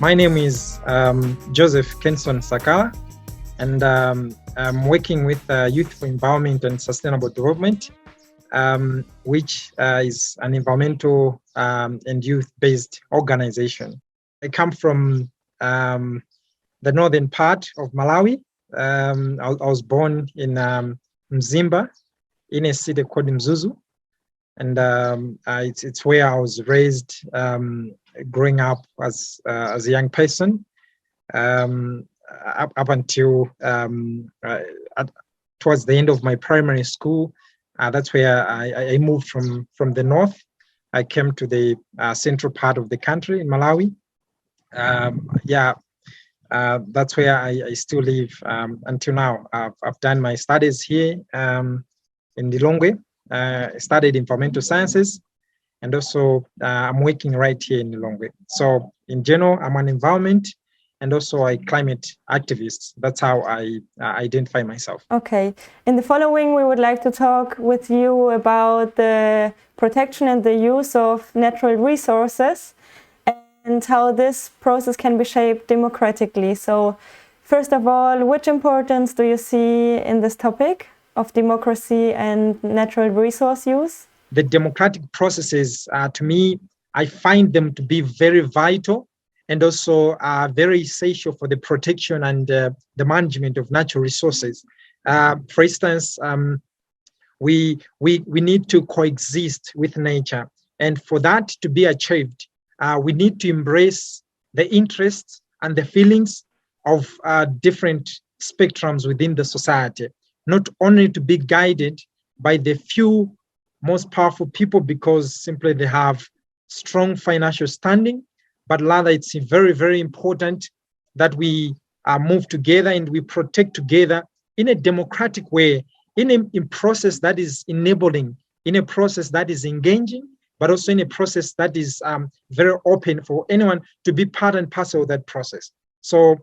My name is Joseph Kenson Sakala, and I'm working with Youth for Empowerment and Sustainable Development, which is an environmental and youth-based organization. I come from the northern part of Malawi. I was born in Mzimba, in a city called Mzuzu, and it's where I was raised, growing up as a young person, up until towards the end of my primary school. That's where I moved from the north. I came to the central part of the country in Malawi. That's where I still live until now. I've done my studies here in Lilongwe. I studied environmental sciences, and also I'm working right here in Lilongwe. So in general, I'm an environment and also a climate activist. That's how I identify myself. Okay. In the following, we would like to talk with you about the protection and the use of natural resources and how this process can be shaped democratically. So first of all, which importance do you see in this topic of democracy and natural resource use? The democratic processes, to me, I find them to be very vital and also very essential for the protection and the management of natural resources. For instance, we need to coexist with nature, and for that to be achieved, we need to embrace the interests and the feelings of different spectrums within the society, not only to be guided by the few most powerful people because simply they have strong financial standing, but rather it's very, very important that we move together and we protect together in a democratic way, in a process that is enabling, in a process that is engaging, but also in a process that is very open for anyone to be part and parcel of that process. So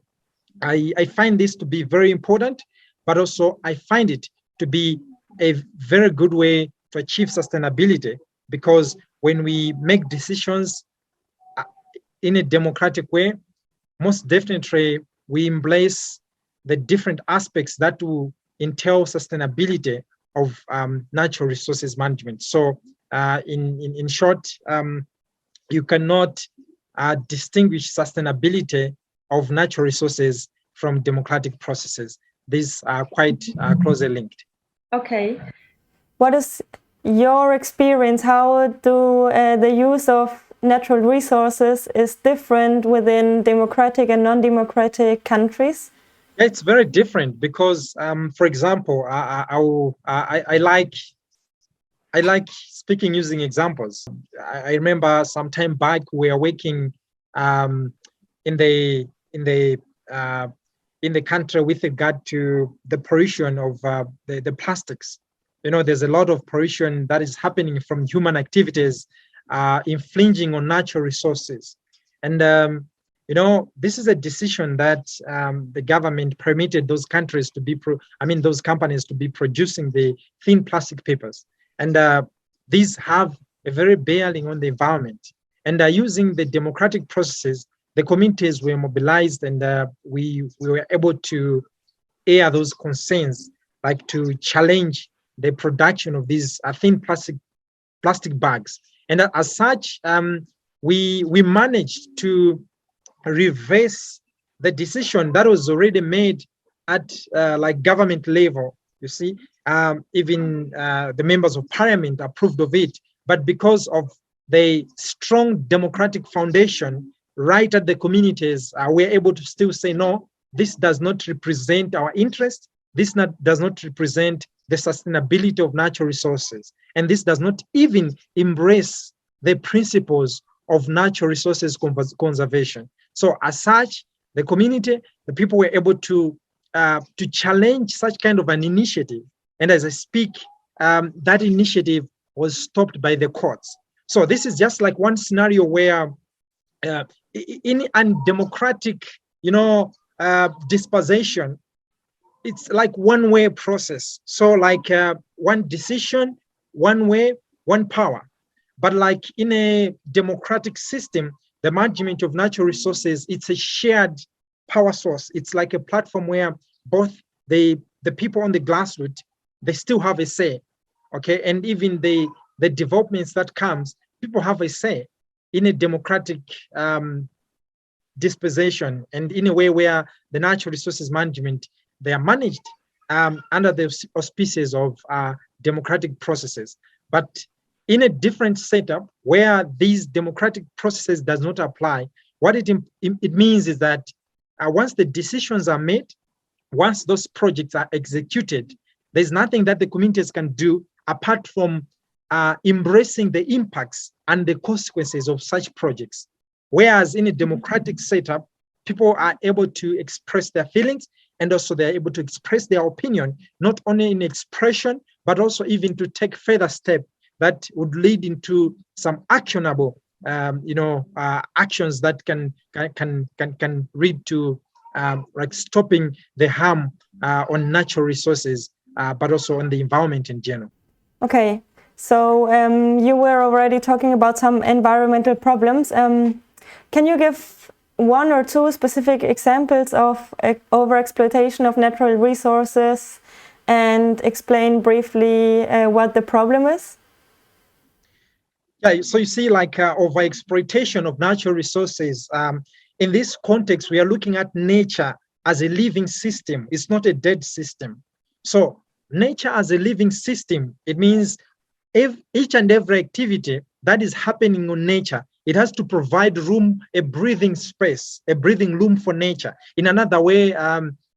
I find this to be very important, but also I find it to be a very good way to achieve sustainability, because when we make decisions in a democratic way, most definitely we embrace the different aspects that will entail sustainability of natural resources management. So in short, you cannot distinguish sustainability of natural resources from democratic processes. These are quite closely linked. Okay. What is your experience? How do the use of natural resources is different within democratic and non-democratic countries? It's very different because, for example, I like speaking using examples. I remember some time back we were working in the country with regard to the pollution of the plastics. You know, there's a lot of pollution that is happening from human activities, infringing on natural resources. And, this is a decision that the government permitted those countries to be, those companies to be producing the thin plastic papers. And these have a very bearing on the environment. And using the democratic processes, the communities were mobilized, and we were able to air those concerns, like to challenge the production of these thin plastic bags. And as such, we managed to reverse the decision that was already made at government level. You see, even the members of parliament approved of it, but because of the strong democratic foundation right at the communities, we're able to still say, no, this does not represent our interest. This does not represent the sustainability of natural resources. And this does not even embrace the principles of natural resources conservation. So as such, the community, the people were able to challenge such kind of an initiative. And as I speak, that initiative was stopped by the courts. So this is just like one scenario where in undemocratic, disposition, it's like one-way process. So like one decision, one way, one power. But like in a democratic system, the management of natural resources, it's a shared power source. It's like a platform where both the people on the grassroots, they still have a say, okay? And even the developments that comes, people have a say in a democratic disposition, and in a way where the natural resources management, they are managed under the auspices of democratic processes. But in a different setup where these democratic processes does not apply, what it means is that once the decisions are made, once those projects are executed, there's nothing that the communities can do apart from embracing the impacts and the consequences of such projects. Whereas in a democratic setup, people are able to express their feelings, and also they're able to express their opinion, not only in expression, but also even to take further steps that would lead into some actionable, actions that can lead to like stopping the harm on natural resources, but also on the environment in general. Okay, so you were already talking about some environmental problems. Can you give one or two specific examples of overexploitation of natural resources and explain briefly what the problem is? Yeah, so you see, like overexploitation of natural resources. In this context, we are looking at nature as a living system. It's not a dead system. So nature as a living system, it means each and every activity that is happening on nature, it has to provide room, a breathing space, a breathing room for nature. In another way,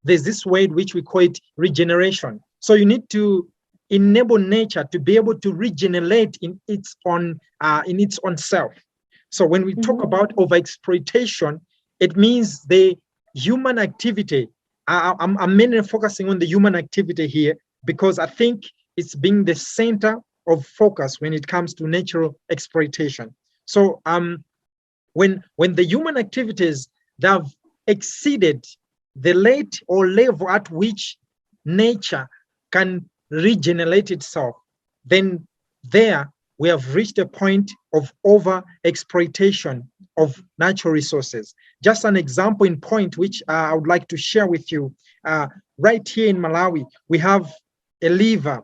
there's this word which we call it regeneration. So you need to enable nature to be able to regenerate in its own self. So when we talk about overexploitation, it means the human activity. I'm mainly focusing on the human activity here because I think it's being the center of focus when it comes to natural exploitation. So when the human activities that have exceeded the rate or level at which nature can regenerate itself, then there we have reached a point of over exploitation of natural resources. Just an example in point which I would like to share with you. Right here in Malawi, we have a river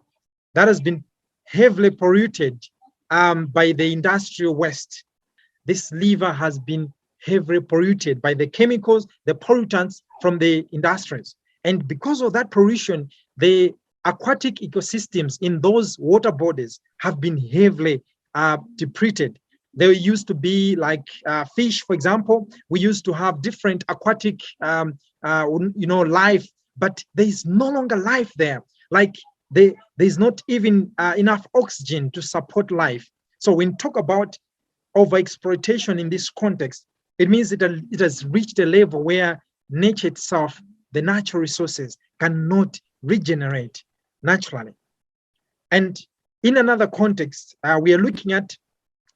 that has been heavily polluted by the industrial waste. This river has been heavily polluted by the chemicals, the pollutants from the industries. And because of that pollution, the aquatic ecosystems in those water bodies have been heavily depleted. There used to be like fish, for example. We used to have different aquatic, life, but there is no longer life there. Like there's not even enough oxygen to support life. So when we talk about overexploitation in this context, it means it has reached a level where nature itself, the natural resources, cannot regenerate naturally. And in another context, we are looking at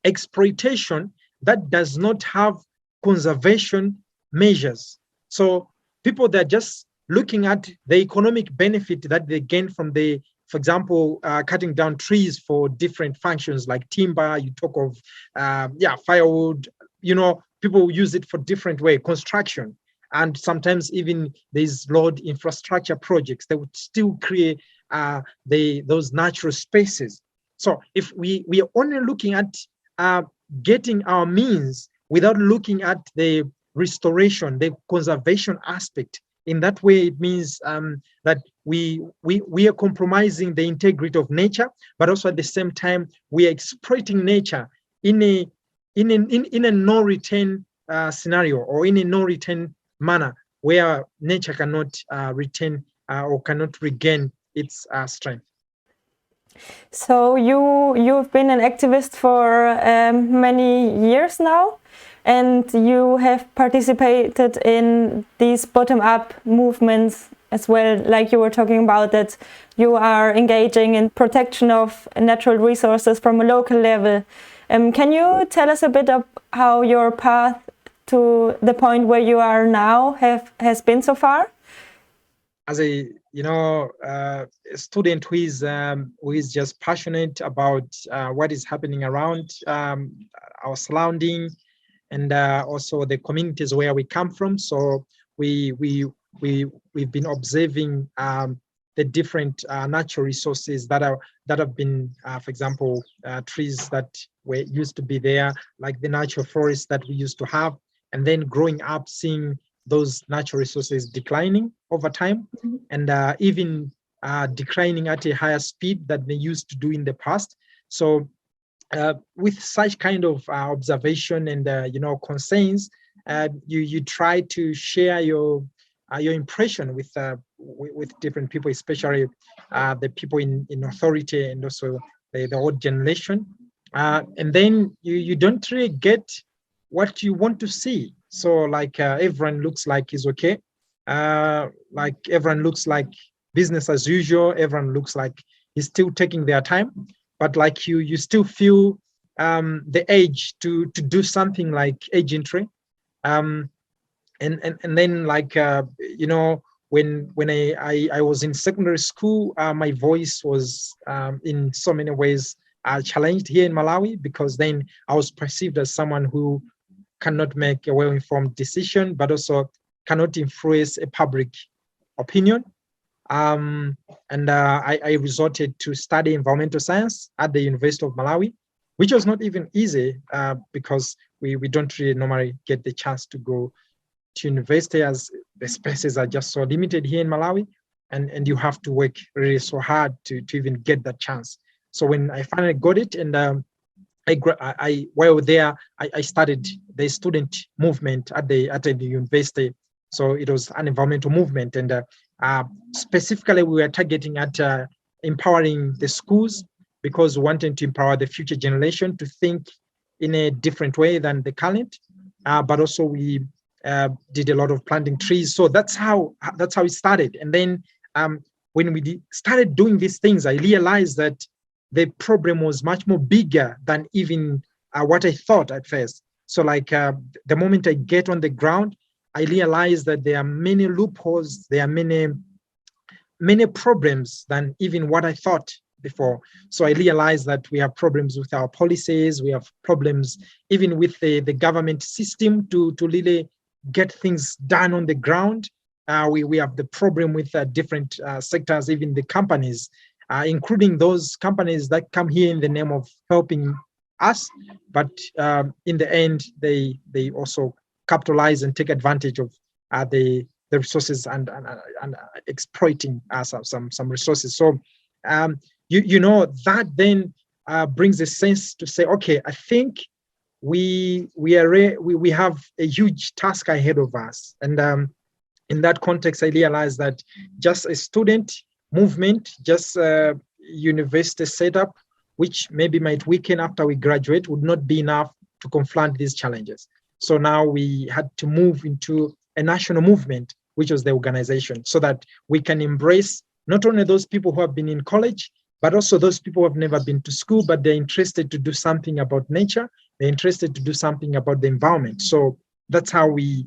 exploitation that does not have conservation measures. So people that are just looking at the economic benefit that they gain from for example, cutting down trees for different functions like timber, you talk of, firewood, people use it for different way, construction. And sometimes even these road infrastructure projects that would still create those natural spaces. So if we are only looking at getting our means without looking at the restoration, the conservation aspect, in that way, it means that we are compromising the integrity of nature, but also at the same time, we are exploiting nature in a no return scenario, or in a no return manner, where nature cannot retain or cannot regain its strength. So you've been an activist for many years now, and you have participated in these bottom-up movements as well, like you were talking about, that you are engaging in protection of natural resources from a local level. Can you tell us a bit of how your path to the point where you are now has been so far? As a student who is just passionate about what is happening around our surrounding, and also the communities where we come from. So we've been observing the different natural resources that have been, for example, trees that used to be there, like the natural forests that we used to have, and then growing up seeing those natural resources declining over time, and even declining at a higher speed than they used to do in the past. So with such kind of observation and concerns, you try to share your impression with different people, especially the people in authority, and also the old generation, and then you don't really get what you want to see. So like everyone looks like is okay, like everyone looks like business as usual, everyone looks like is still taking their time, but like you still feel the age to do something like agentry. And then like when I was in secondary school, my voice was in so many ways challenged here in Malawi, because then I was perceived as someone who cannot make a well-informed decision, but also cannot influence a public opinion. And I resorted to study environmental science at the University of Malawi, which was not even easy because we don't really normally get the chance to go to university, as the spaces are just so limited here in Malawi, and you have to work really so hard to even get that chance. So when I finally got it, and while there, I started the student movement at the university. So it was an environmental movement, and specifically we were targeting at empowering the schools, because we wanted to empower the future generation to think in a different way than the current. But also we did a lot of planting trees. So that's how it started. And then when we started doing these things, I realized that the problem was much more bigger than even what I thought at first. So like the moment I get on the ground, I realized that there are many loopholes, there are many problems than even what I thought before. So I realized that we have problems with our policies, we have problems even with the government system to really get things done on the ground. We have the problem with different sectors, even the companies, including those companies that come here in the name of helping us, but in the end, they also capitalize and take advantage of the resources and exploiting some resources. So that then brings a sense to say, okay, I think we have a huge task ahead of us. And in that context, I realized that just a student movement, just a university setup, which maybe might weaken after we graduate, would not be enough to confront these challenges. So now we had to move into a national movement, which was the organization, so that we can embrace not only those people who have been in college, but also those people who have never been to school, but they're interested to do something about nature. They're interested to do something about the environment. So that's how we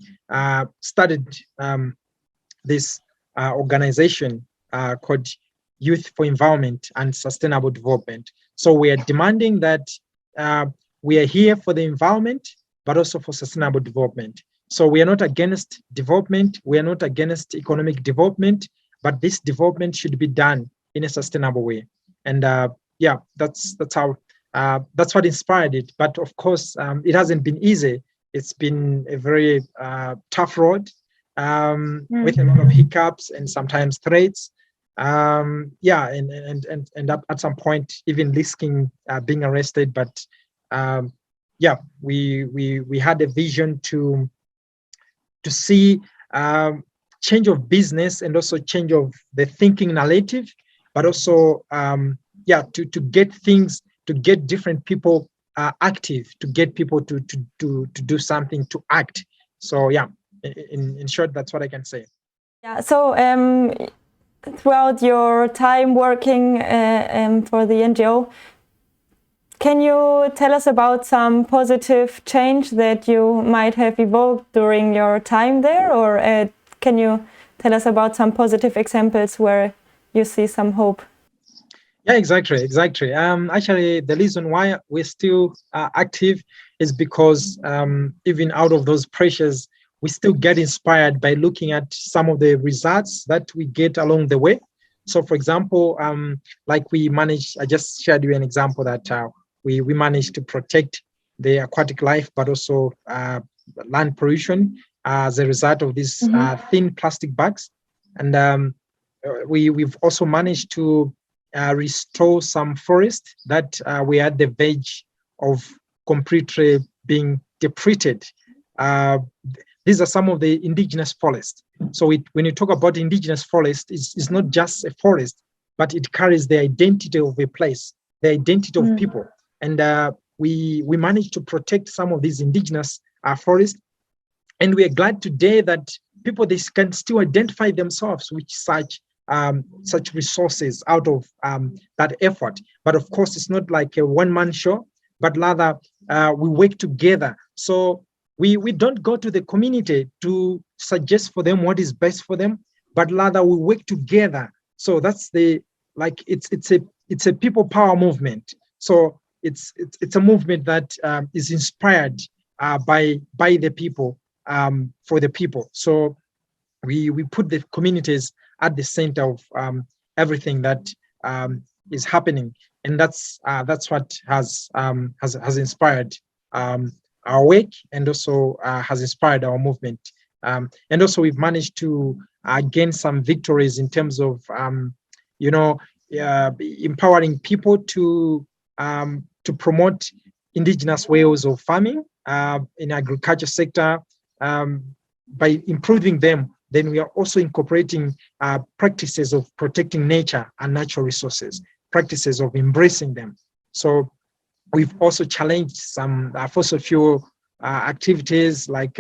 started this organization called Youth for Environment and Sustainable Development. So we are demanding that we are here for the environment, but also for sustainable development. So we are not against development. We are not against economic development, but this development should be done in a sustainable way. And that's what inspired it. But of course, it hasn't been easy. It's been a very tough road with a lot of hiccups and sometimes threats. And at some point even risking being arrested. But we had a vision to see change of business and also change of the thinking narrative, but also to get things, to get different people active, to get people to do something, to act. So in short, that's what I can say. Yeah. So throughout your time working for the NGO, can you tell us about some positive change that you might have evoked during your time there, or can you tell us about some positive examples where you see some hope? Yeah, exactly. Actually, the reason why we're still active is because even out of those pressures, we still get inspired by looking at some of the results that we get along the way. So, for example, like I just shared you an example that we managed to protect the aquatic life, but also land pollution as a result of these thin plastic bags. And we've also managed to restore some forest that were at the verge of completely being depleted. These are some of the indigenous forests. So when you talk about indigenous forest, it's not just a forest, but it carries the identity of a place, the identity of people. And we managed to protect some of these indigenous forests. And we are glad today that people can still identify themselves with such resources out of that effort. But of course, it's not like a one-man show, but rather we work together. So we don't go to the community to suggest for them what is best for them, but rather we work together. So that's it's a people power movement. So it's a movement that is inspired by the people, for the people. So we put the communities at the center of everything that is happening, and that's what has inspired our work, and also has inspired our movement. And also we've managed to gain some victories in terms of empowering people to promote indigenous ways of farming in agriculture sector. By improving them, then we are also incorporating practices of protecting nature and natural resources, practices of embracing them. So we've also challenged some fossil fuel activities like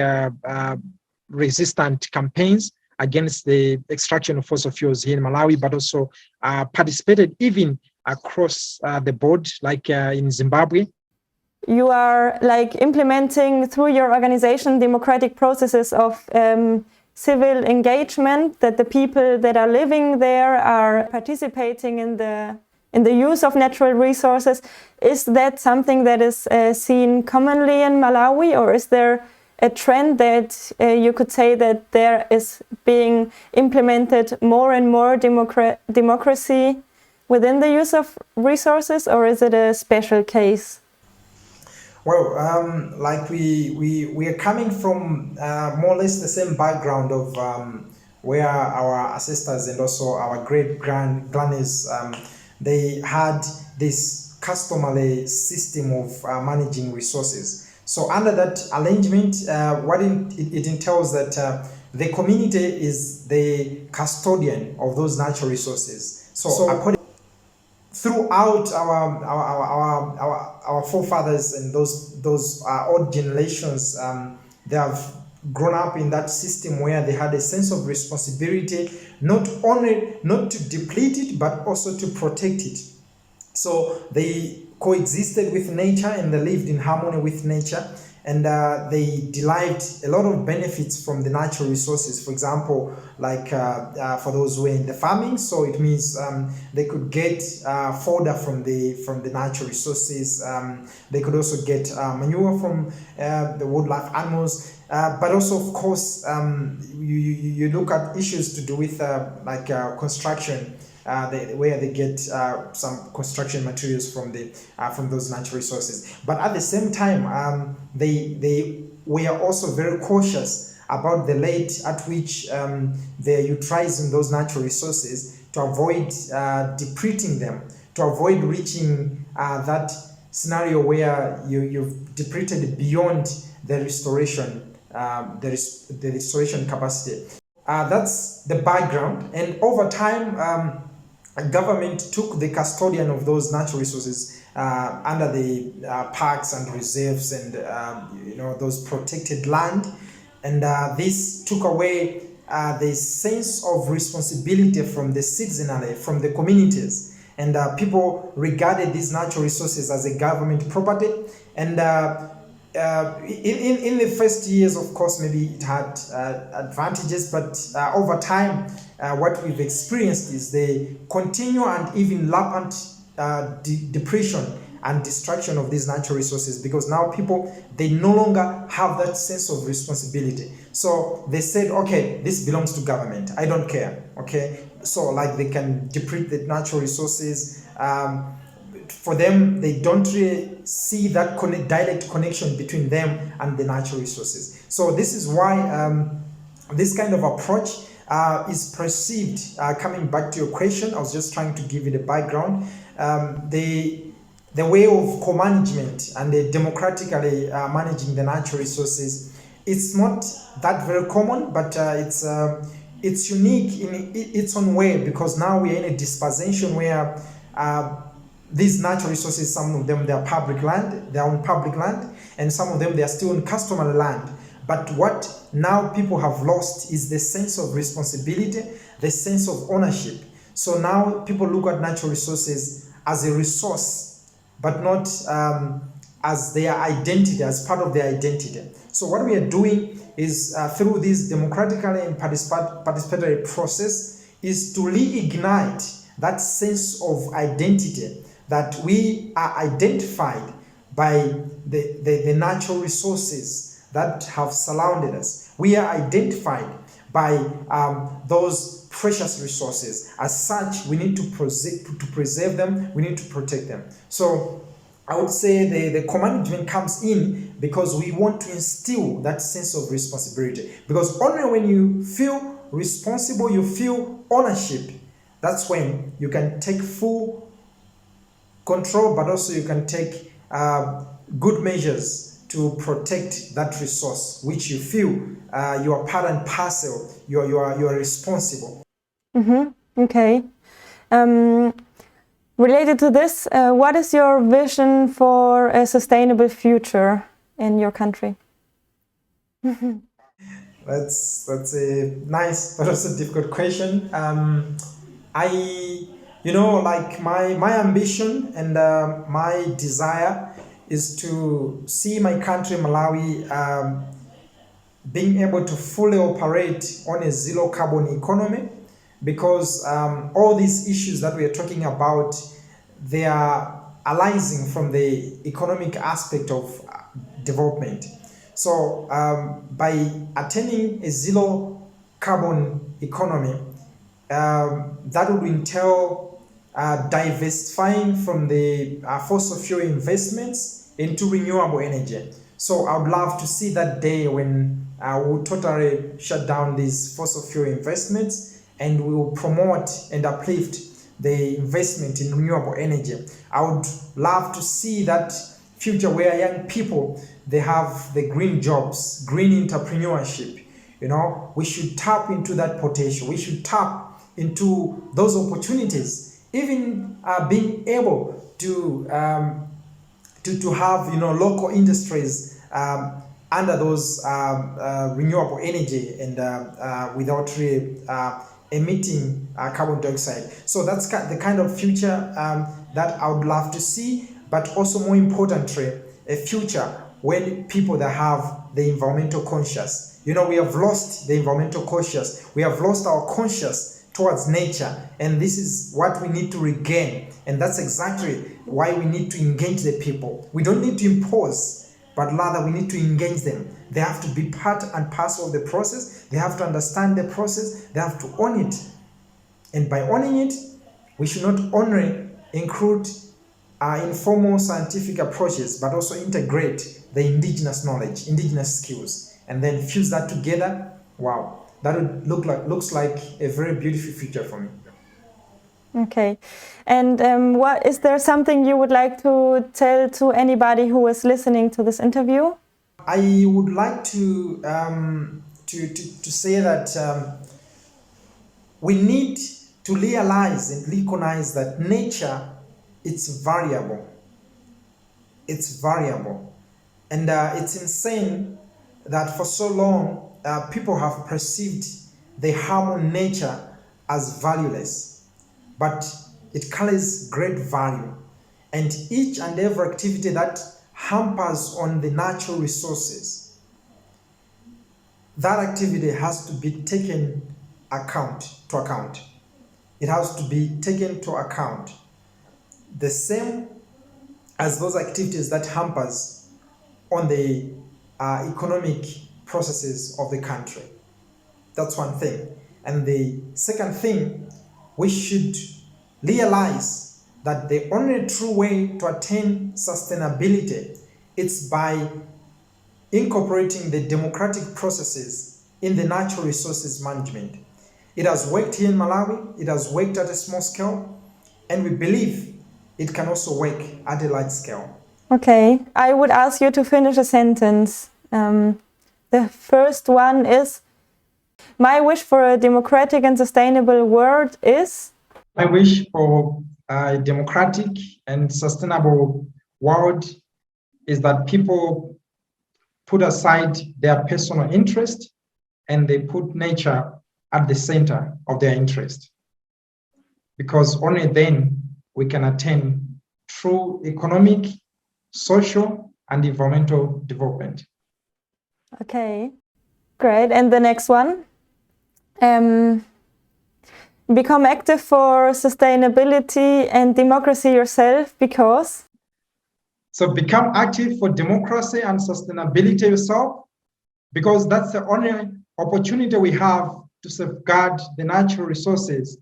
resistant campaigns against the extraction of fossil fuels here in Malawi, but also participated even across the board, like in Zimbabwe. You are implementing through your organization democratic processes of civil engagement, that the people that are living there are participating in the use of natural resources. Is that something that is seen commonly in Malawi, or is there a trend that you could say that there is being implemented more and more democracy within the use of resources, or is it a special case? Well, we are coming from more or less the same background of where our ancestors and also our great-grannies, they had this customary system of managing resources. So under that arrangement, what it entails that the community is the custodian of those natural resources. So throughout our forefathers and those old generations, they have grown up in that system where they had a sense of responsibility, not only not to deplete it, but also to protect it. So they coexisted with nature and they lived in harmony with nature, and they derived a lot of benefits from the natural resources. For example, like for those who were in the farming, so it means they could get fodder from the natural resources. They could also get manure from the wildlife animals. But also, of course, you look at issues to do with construction, where they get some construction materials from those natural resources. But at the same time, they were also very cautious about the rate at which they're utilizing those natural resources to avoid depleting them, to avoid reaching that scenario where you've depleted beyond the restoration. The restoration capacity. That's the background, and over time, government took the custodian of those natural resources under the parks and reserves and those protected land, and this took away the sense of responsibility from the citizenry, from the communities, and people regarded these natural resources as a government property. And in the first years, of course, maybe it had advantages, but over time, what we've experienced is the continual and even rampant depression and destruction of these natural resources, because now people, they no longer have that sense of responsibility. So they said, okay, this belongs to government, I don't care. Okay, so like they can deplete the natural resources. For them, they don't really see that direct connection between them and the natural resources. So this is why this kind of approach is perceived, coming back to your question, I was just trying to give you the background, the way of co-management and the democratically managing the natural resources. It's not that very common, but it's unique in its own way, because now we are in a dispensation where these natural resources, some of them, they are public land, they are on public land, and some of them, they are still on customary land. But what now people have lost is the sense of responsibility, the sense of ownership. So now people look at natural resources as a resource, but not as their identity, as part of their identity. So what we are doing is, through this democratically and participatory process, is to reignite that sense of identity, that we are identified by the natural resources that have surrounded us. We are identified by those precious resources. As such, we need to preserve them, we need to protect them. So I would say the co-management comes in because we want to instill that sense of responsibility. Because only when you feel responsible, you feel ownership, that's when you can take full control, but also you can take good measures to protect that resource, which you feel you are part and parcel, you are responsible. Okay. Related to this, what is your vision for a sustainable future in your country? That's a nice but also difficult question. Like my ambition and my desire is to see my country, Malawi, being able to fully operate on a zero carbon economy, because all these issues that we are talking about, they are arising from the economic aspect of development. So by attaining a zero carbon economy, that would entail diversifying from the fossil fuel investments into renewable energy. So I would love to see that day when we will totally shut down these fossil fuel investments, and we will promote and uplift the investment in renewable energy. I would love to see that future where young people, they have the green jobs, green entrepreneurship. We should tap into that potential. We should tap into those opportunities, even being able to have local industries under those renewable energy and without really emitting carbon dioxide. So that's the kind of future that I would love to see, but also more importantly, a future when people that have the environmental conscious. We have lost the environmental conscious. We have lost our conscious towards nature, and this is what we need to regain. And that's exactly why we need to engage the people. We don't need to impose, but rather we need to engage them. They have to be part and parcel of the process. They have to understand the process. They have to own it. And by owning it, we should not only include informal scientific approaches, but also integrate the indigenous knowledge, indigenous skills, and then fuse that together. Wow, that would looks like a very beautiful future for me. Okay, and what is there something you would like to tell to anybody who is listening to this interview? I would like to say that we need to realize and recognize that nature, it's variable. It's variable, and it's insane that for so long people have perceived the harm on nature as valueless, but it carries great value, and each and every activity that hampers on the natural resources, that activity has to be taken to account. It has to be taken to account. The same as those activities that hampers on the economic processes of the country. That's one thing. And the second thing, we should realize that the only true way to attain sustainability is by incorporating the democratic processes in the natural resources management. It has worked here in Malawi, it has worked at a small scale, and we believe it can also work at a large scale. Okay, I would ask you to finish a sentence. The first one is, my wish for a democratic and sustainable world is? My wish for a democratic and sustainable world is that people put aside their personal interest and they put nature at the center of their interest. Because only then we can attain true economic, social, and environmental development. Okay, great. And the next one? Become active for sustainability and democracy yourself because? So become active for democracy and sustainability yourself, because that's the only opportunity we have to safeguard the natural resources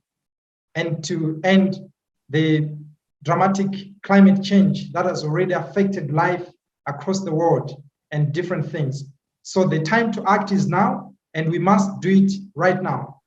and to end the dramatic climate change that has already affected life across the world and different things. So the time to act is now, and we must do it right now.